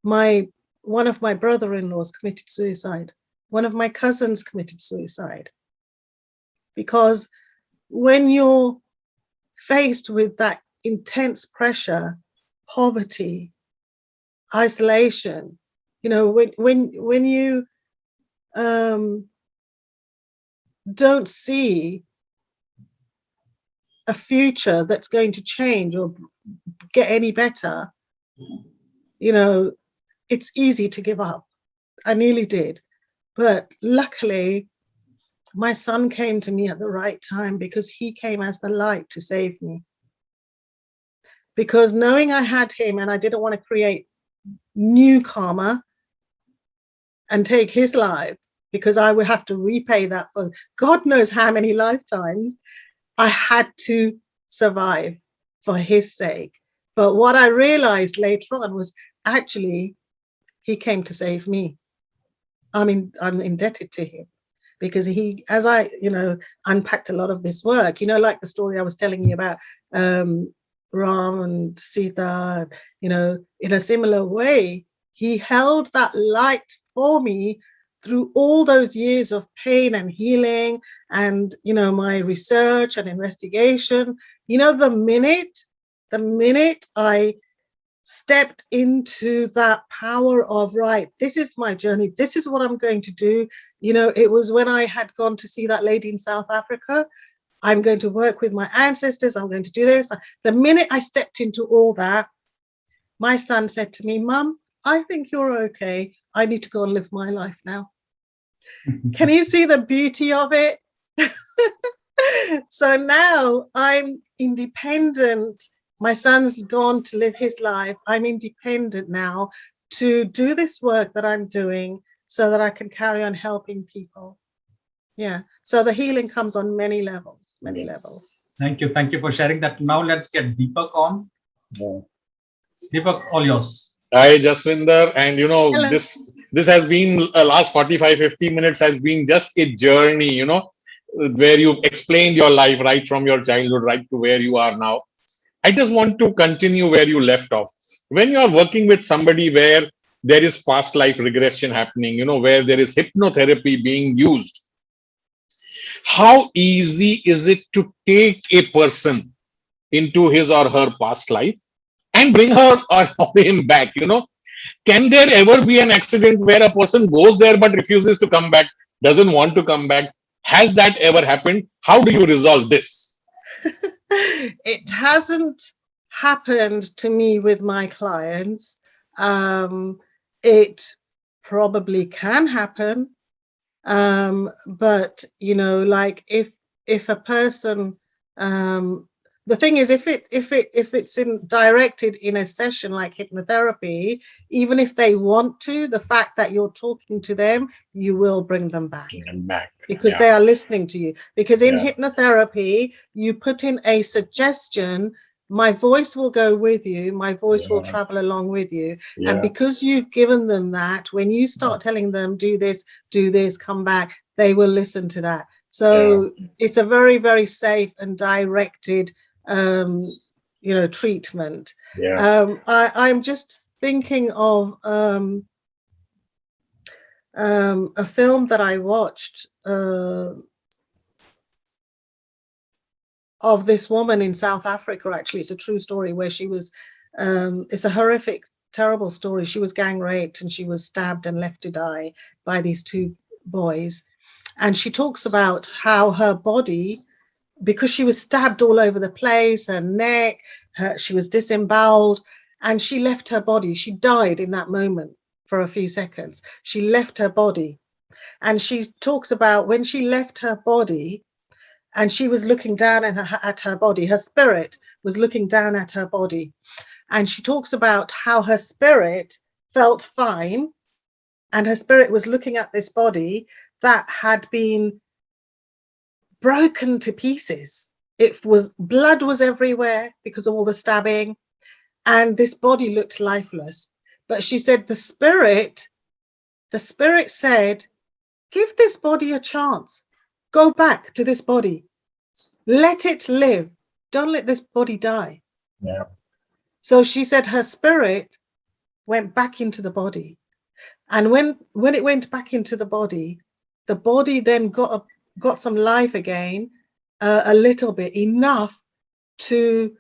One of my brother-in-laws committed suicide. One of my cousins committed suicide. Because when you're faced with that intense pressure, poverty, isolation, you know, when you don't see a future that's going to change or get any better, you know, it's easy to give up. I nearly did. But luckily, my son came to me at the right time because he came as the light to save me. Because knowing I had him and I didn't want to create new karma and take his life, because I would have to repay that for God knows how many lifetimes, I had to survive for his sake. But what I realized later on was actually he came to save me. I'm indebted to him because he, as I, you know, unpacked a lot of this work, you know, like the story I was telling you about Ram and Sita, you know, in a similar way, he held that light for me through all those years of pain and healing and, you know, my research and investigation. You know, the minute I stepped into that power of, right, this is my journey, this is what I'm going to do. You know, it was when I had gone to see that lady in South Africa. I'm going to work with my ancestors, I'm going to do this. The minute I stepped into all that, my son said to me, Mum, I think you're okay. I need to go and live my life now. Can you see the beauty of it? So now I'm independent. My son's gone to live his life. I'm independent now to do this work that I'm doing so that I can carry on helping people. Yeah. So the healing comes on many levels, many levels. Thank you. Thank you for sharing that. Now let's get Deepak on. Yeah. Deepak, all yours. Hi, Jaswinder. And you know, Hello. this has been last 45-50 minutes has been just a journey, you know, where you've explained your life right from your childhood right to where you are now. I just want to continue where you left off. When you are working with somebody where there is past life regression happening, you know, where there is hypnotherapy being used, how easy is it to take a person into his or her past life and bring her or him back? You know, can there ever be an accident where a person goes there but refuses to come back, doesn't want to come back? Has that ever happened? How do you resolve this? It hasn't happened to me with my clients. It probably can happen. But you know, like if a person, the thing is, if it's directed in a session like hypnotherapy, even if they want to, the fact that you're talking to them, you will bring them back. Because they are listening to you. Because in hypnotherapy, you put in a suggestion, my voice will go with you, my voice will travel along with you. And because you've given them that, when you start telling them, do this, come back, they will listen to that. So it's a very, very safe and directed, you know, treatment. I'm just thinking of a film that I watched of this woman in South Africa. Actually, it's a true story where she was, it's a horrific, terrible story. She was gang raped and she was stabbed and left to die by these two boys. And she talks about how her body, because she was stabbed all over the place, her neck, she was disemboweled, and she left her body. She died in that moment for a few seconds. She left her body. And she talks about when she left her body and she was looking down at her body, her spirit was looking down at her body. And she talks about how her spirit felt fine, and her spirit was looking at this body that had been broken to pieces. It was, blood was everywhere because of all the stabbing, and this body looked lifeless. But she said the spirit said, give this body a chance. Go back to this body. Let it live. Don't let this body die. Yeah. So she said her spirit went back into the body. And when it went back into the body then got some life again, a little bit, enough to,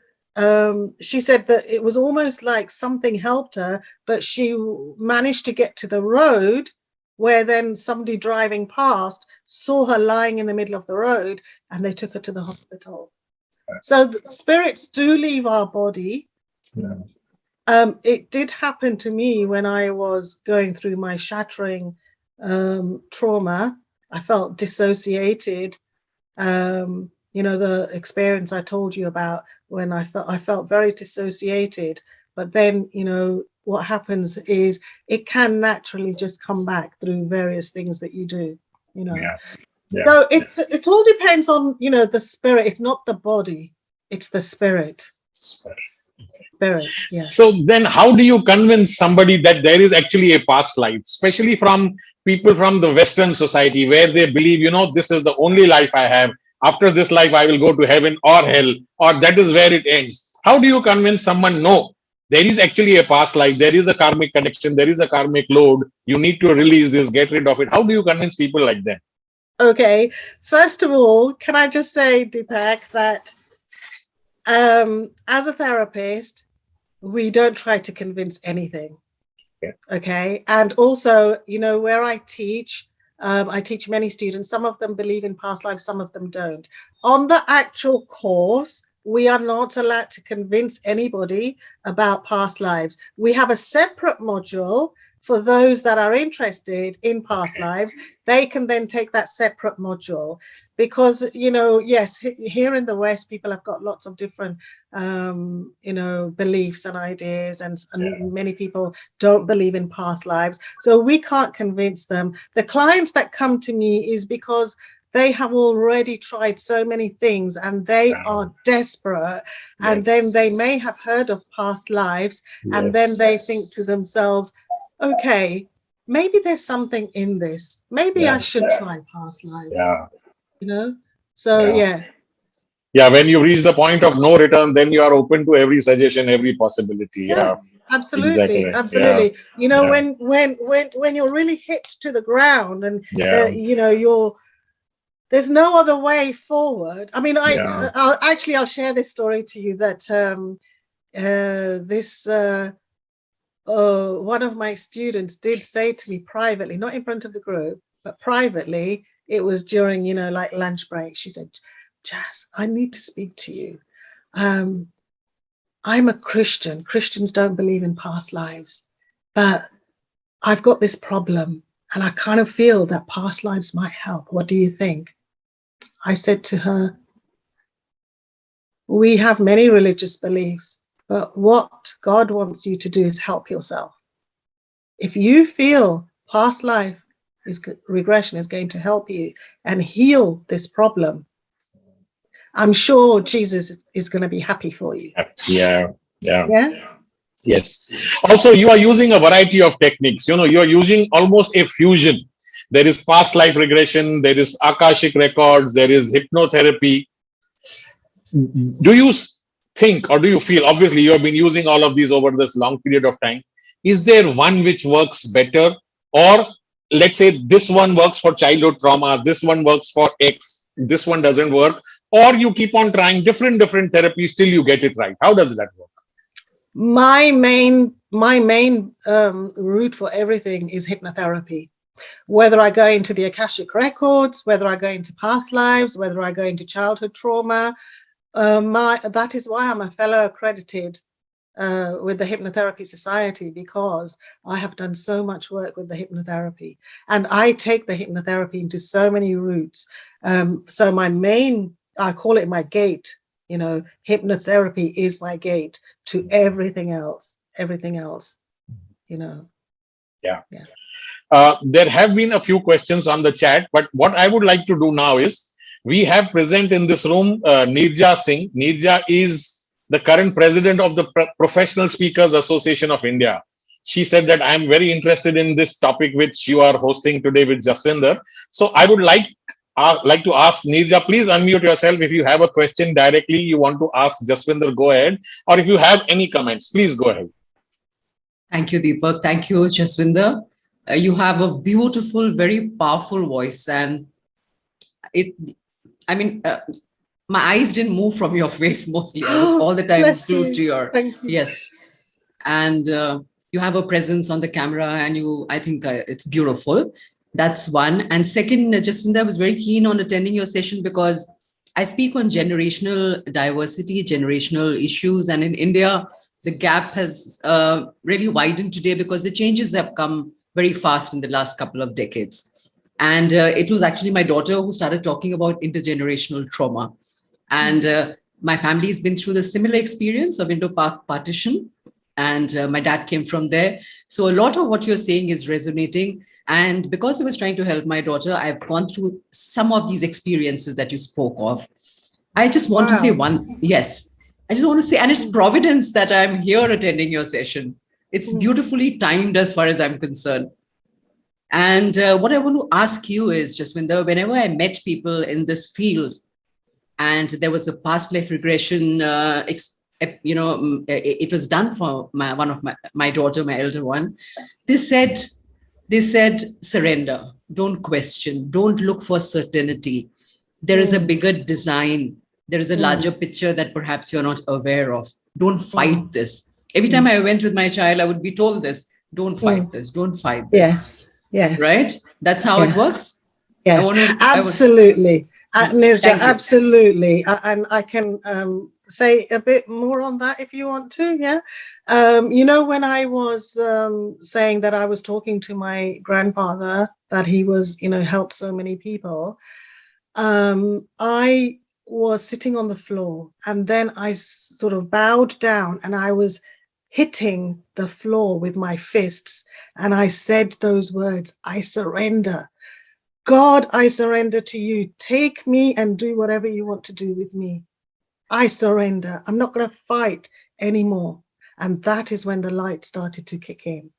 she said that it was almost like something helped her, but she managed to get to the road where then somebody driving past saw her lying in the middle of the road, and they took her to the hospital. So the spirits do leave our body. Yeah. It did happen to me when I was going through my shattering trauma. I felt dissociated. The experience I told you about, when I felt very dissociated. But then, what happens is it can naturally just come back through various things that you do. Yeah. Yeah. So it all depends on the spirit. It's not the body; it's the spirit. Spirit. Yeah. So then how do you convince somebody that there is actually a past life, especially from people from the Western society, where they believe, this is the only life I have. After this life, I will go to heaven or hell, or that is where it ends. How do you convince someone, no, there is actually a past life, there is a karmic connection, there is a karmic load, you need to release this, get rid of it? How do you convince people like that? Okay. First of all, can I just say, Deepak, that as a therapist, we don't try to convince anything. Yeah. Okay. And also, where I teach many students. Some of them believe in past lives, some of them don't. On the actual course, we are not allowed to convince anybody about past lives. We have a separate module for those that are interested in past lives. They can then take that separate module, because, yes, here in the West, people have got lots of different, beliefs and ideas, and many people don't believe in past lives. So we can't convince them. The clients that come to me is because they have already tried so many things and they are desperate. And then they may have heard of past lives, and then they think to themselves, okay, maybe there's something in this. Maybe I should try past lives. So yeah, when you reach the point of no return, then you are open to every suggestion, every possibility. Absolutely. Exactly. Absolutely. When you're really hit to the ground, and there's no other way forward. I mean, I'll share this story to you, that one of my students did say to me privately, not in front of the group, but privately. It was during, like lunch break. She said, Jas, I need to speak to you. I'm a Christian. Christians don't believe in past lives, but I've got this problem and I kind of feel that past lives might help. What do you think? I said to her, we have many religious beliefs, but what God wants you to do is help yourself. If you feel past life regression is going to help you and heal this problem, I'm sure Jesus is going to be happy for you. Yeah. Yes. Yes. Also, you are using a variety of techniques. You are using almost a fusion. There is past life regression, there is Akashic records, there is hypnotherapy. Do you think, or do you feel, obviously you have been using all of these over this long period of time, is there one which works better? Or let's say this one works for childhood trauma, this one works for X, this one doesn't work, or you keep on trying different therapies till you get it right? How does that work? My main route for everything is hypnotherapy. Whether I go into the Akashic records, whether I go into past lives, whether I go into childhood trauma, that is why I'm a fellow accredited with the Hypnotherapy Society, because I have done so much work with the hypnotherapy, and I take the hypnotherapy into so many routes. So my main, I call it my gate, you know, hypnotherapy is my gate to everything else, you know. Yeah. There have been a few questions on the chat, but what I would like to do now is, we have present in this room Nirja Singh. Nirja is the current president of the Professional Speakers Association of India. She said that I am very interested in this topic which you are hosting today with Jaswinder. So I would like to ask Nirja, please unmute yourself. If you have a question directly you want to ask Jaswinder, go ahead. Or if you have any comments, please go ahead. Thank you, Deepak. Thank you, Jaswinder. You have a beautiful, very powerful voice, and my eyes didn't move from your face mostly. I was all the time glued to your, yes. And you have a presence on the camera, and I think it's beautiful. That's one. And second, Jaswinder, I was very keen on attending your session because I speak on generational diversity, generational issues. And in India, the gap has really widened today because the changes have come very fast in the last couple of decades. And it was actually my daughter who started talking about intergenerational trauma. And my family has been through the similar experience of Indo-Pak partition. And my dad came from there. So a lot of what you're saying is resonating. And because I was trying to help my daughter, I've gone through some of these experiences that you spoke of. I just want to say one, yes. I just want to say, and it's providence that I'm here attending your session. It's beautifully timed as far as I'm concerned. And what I want to ask you is, Jaswinder, whenever I met people in this field, and there was a past life regression, it was done for one of my daughter, my elder one. They said, surrender, don't question, don't look for certainty. There is a bigger design. There is a larger picture that perhaps you're not aware of. Don't fight this. Every time I went with my child, I would be told this, don't fight this, don't fight this. Yes. Right? That's how it works? Yes, absolutely. Nirja, absolutely. And I can say a bit more on that if you want to, yeah? When I was saying that I was talking to my grandfather, that he was, helped so many people, I was sitting on the floor, and then I sort of bowed down and I was hitting the floor with my fists, and I said those words, I surrender. God, I surrender to you. Take me and do whatever you want to do with me. I surrender. I'm not going to fight anymore. And that is when the light started to kick in,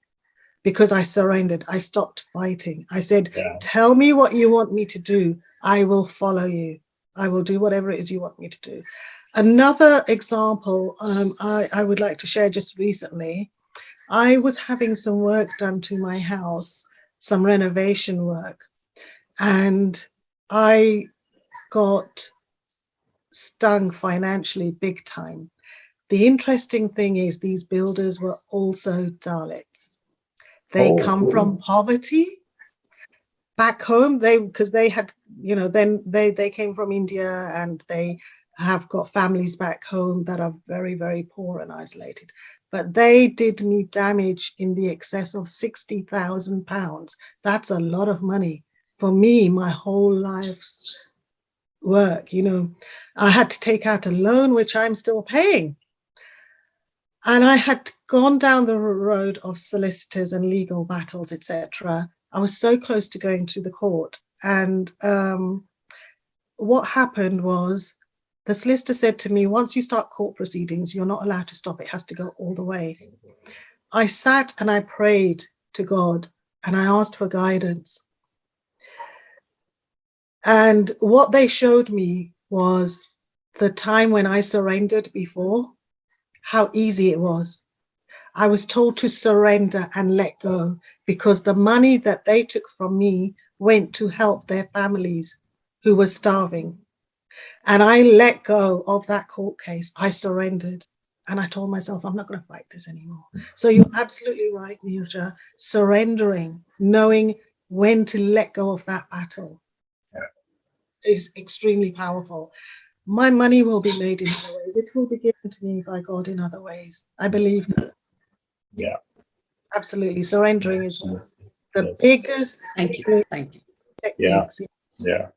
because I surrendered. I stopped fighting. I said, tell me what you want me to do. I will follow you. I will do whatever it is you want me to do. Another example I would like to share just recently. I was having some work done to my house, some renovation work, and I got stung financially big time. The interesting thing is these builders were also Dalits. They come from poverty back home, because they had, then they came from India, and they have got families back home that are very, very poor and isolated. But they did me damage in the excess of £60,000. That's a lot of money for me, my whole life's work. I had to take out a loan, which I'm still paying. And I had gone down the road of solicitors and legal battles, etc. I was so close to going to the court. And what happened was, the solicitor said to me, once you start court proceedings, you're not allowed to stop. It has to go all the way. I sat and I prayed to God, and I asked for guidance. And what they showed me was the time when I surrendered before, how easy it was. I was told to surrender and let go, because the money that they took from me went to help their families who were starving. And I let go of that court case. I surrendered. And I told myself, I'm not going to fight this anymore. So you're absolutely right, Nirja. Surrendering, knowing when to let go of that battle is extremely powerful. My money will be made in other ways. It will be given to me by God in other ways. I believe that. Yeah. Absolutely. Surrendering is one of the Yes. biggest Thank you. Thank you. techniques. Yeah.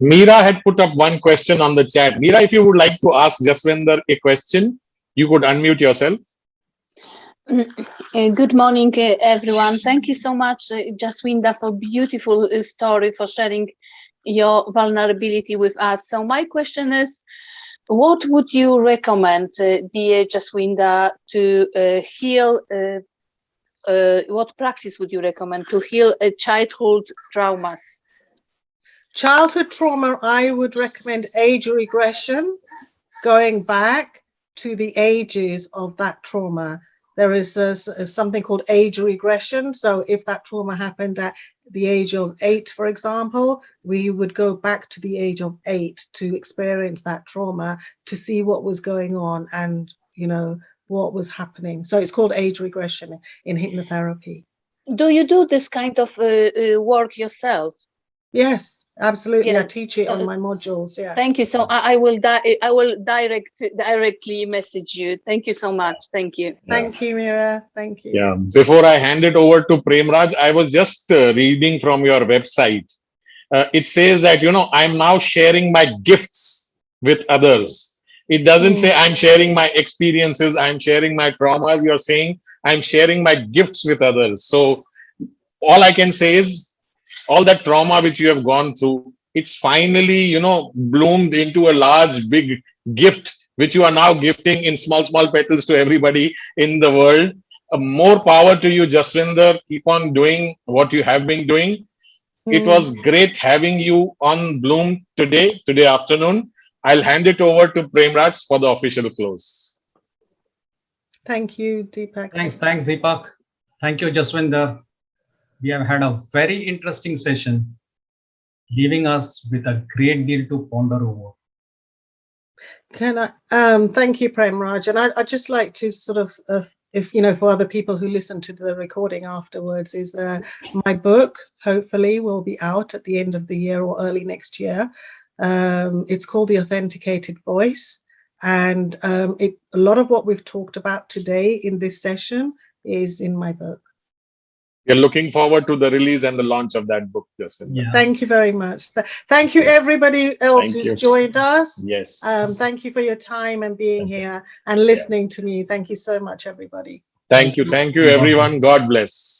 Meera had put up one question on the chat. Meera, if you would like to ask Jaswinder a question, you could unmute yourself. Good morning, everyone. Thank you so much, Jaswinder, for beautiful story, for sharing your vulnerability with us. So my question is, what would you recommend, dear Jaswinder, to heal? What practice would you recommend to heal childhood traumas? Childhood trauma, I would recommend age regression, going back to the ages of that trauma. There is something called age regression. So if that trauma happened at the age of 8, for example, we would go back to the age of 8 to experience that trauma, to see what was going on and, you know, what was happening. So it's called age regression in hypnotherapy. Do you do this kind of work yourself? Yes, absolutely. Yeah. I teach it on my modules. Yeah. Thank you. So I will directly message you. Thank you so much. Thank you. Thank you, Meera. Thank you. Yeah. Before I hand it over to Premraj, I was just reading from your website. It says that, you know, I'm now sharing my gifts with others. It doesn't say I'm sharing my experiences, I'm sharing my traumas. You're saying I'm sharing my gifts with others. So all I can say is, all that trauma which you have gone through, it's finally, you know, bloomed into a large, big gift, which you are now gifting in small, small petals to everybody in the world. More power to you, Jaswinder. Keep on doing what you have been doing. It was great having you on Bloom today afternoon. I'll hand it over to Premraj for the official close. Thank you, Deepak. Thanks, Deepak. Thank you, Jaswinder. We have had a very interesting session, leaving us with a great deal to ponder over. Can I thank you, Premraj, and I'd just like to sort of if you know, for other people who listen to the recording afterwards, is my book hopefully will be out at the end of the year or early next year. It's called The Authenticated Voice, and a lot of what we've talked about today in this session is in my book. We're looking forward to the release and the launch of that book, Jaswinder. Yeah. Thank you very much. Thank you, everybody else who's joined us. Yes. Thank you for your time and being here and listening to me. Thank you so much, everybody. Thank you, everyone. God bless.